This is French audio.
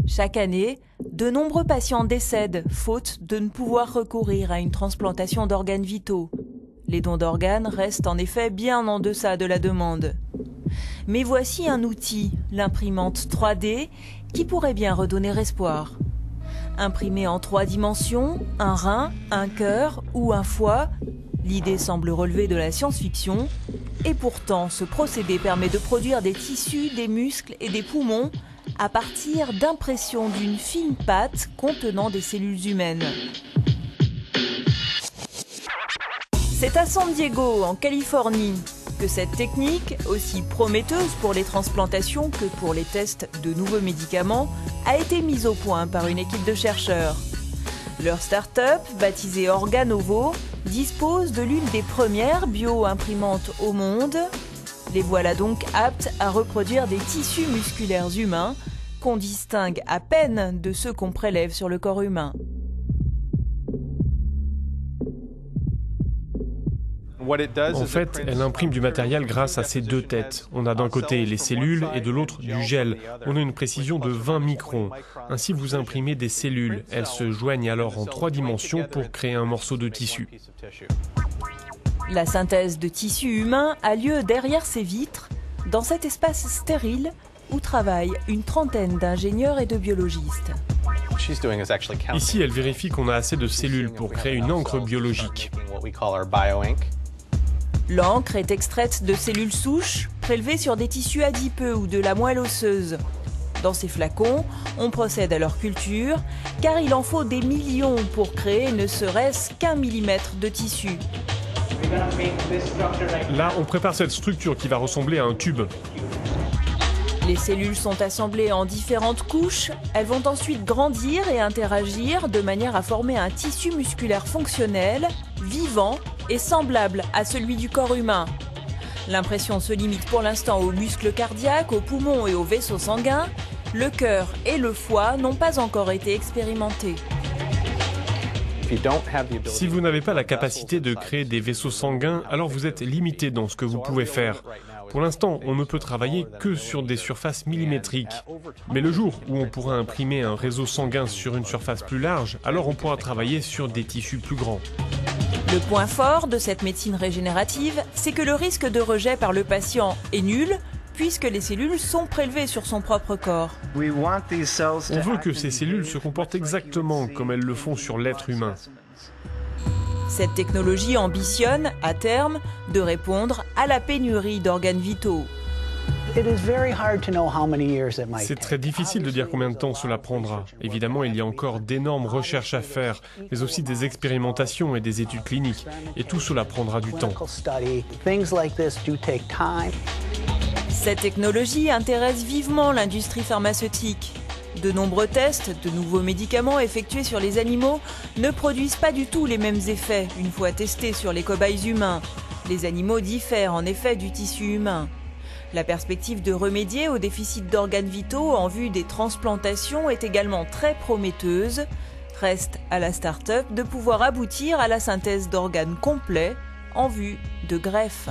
Chaque année, de nombreux patients décèdent faute de ne pouvoir recourir à une transplantation d'organes vitaux. Les dons d'organes restent en effet bien en deçà de la demande. Mais voici un outil, l'imprimante 3D, qui pourrait bien redonner espoir. Imprimé en 3 dimensions, un rein, un cœur ou un foie, l'idée semble relever de la science-fiction, et pourtant ce procédé permet de produire des tissus, des muscles et des poumons à partir d'impressions d'une fine pâte contenant des cellules humaines. C'est à San Diego, en Californie, que cette technique, aussi prometteuse pour les transplantations que pour les tests de nouveaux médicaments, a été mise au point par une équipe de chercheurs. Leur start-up, baptisée Organovo, dispose de l'une des premières bio-imprimantes au monde. Les voilà donc aptes à reproduire des tissus musculaires humains qu'on distingue à peine de ceux qu'on prélève sur le corps humain. En fait, elle imprime du matériel grâce à ses 2 têtes. On a d'un côté les cellules et de l'autre du gel. On a une précision de 20 microns. Ainsi, vous imprimez des cellules. Elles se joignent alors en 3 dimensions pour créer un morceau de tissu. La synthèse de tissu humain a lieu derrière ces vitres, dans cet espace stérile où travaillent une trentaine d'ingénieurs et de biologistes. Ici, elle vérifie qu'on a assez de cellules pour créer une encre biologique. L'encre est extraite de cellules souches prélevées sur des tissus adipeux ou de la moelle osseuse. Dans ces flacons, on procède à leur culture, car il en faut des millions pour créer ne serait-ce qu'1 millimètre de tissu. Là, on prépare cette structure qui va ressembler à un tube. Les cellules sont assemblées en différentes couches. Elles vont ensuite grandir et interagir de manière à former un tissu musculaire fonctionnel, vivant et semblable à celui du corps humain. L'impression se limite pour l'instant aux muscles cardiaques, aux poumons et aux vaisseaux sanguins. Le cœur et le foie n'ont pas encore été expérimentés. Si vous n'avez pas la capacité de créer des vaisseaux sanguins, alors vous êtes limité dans ce que vous pouvez faire. Pour l'instant, on ne peut travailler que sur des surfaces millimétriques. Mais le jour où on pourra imprimer un réseau sanguin sur une surface plus large, alors on pourra travailler sur des tissus plus grands. Le point fort de cette médecine régénérative, c'est que le risque de rejet par le patient est nul, puisque les cellules sont prélevées sur son propre corps. On veut que ces cellules se comportent exactement comme elles le font sur l'être humain. Cette technologie ambitionne, à terme, de répondre à la pénurie d'organes vitaux. C'est très difficile de dire combien de temps cela prendra. Évidemment, il y a encore d'énormes recherches à faire, mais aussi des expérimentations et des études cliniques. Et tout cela prendra du temps. Cette technologie intéresse vivement l'industrie pharmaceutique. De nombreux tests de nouveaux médicaments effectués sur les animaux ne produisent pas du tout les mêmes effets une fois testés sur les cobayes humains. Les animaux diffèrent en effet du tissu humain. La perspective de remédier au déficit d'organes vitaux en vue des transplantations est également très prometteuse. Reste à la start-up de pouvoir aboutir à la synthèse d'organes complets en vue de greffes.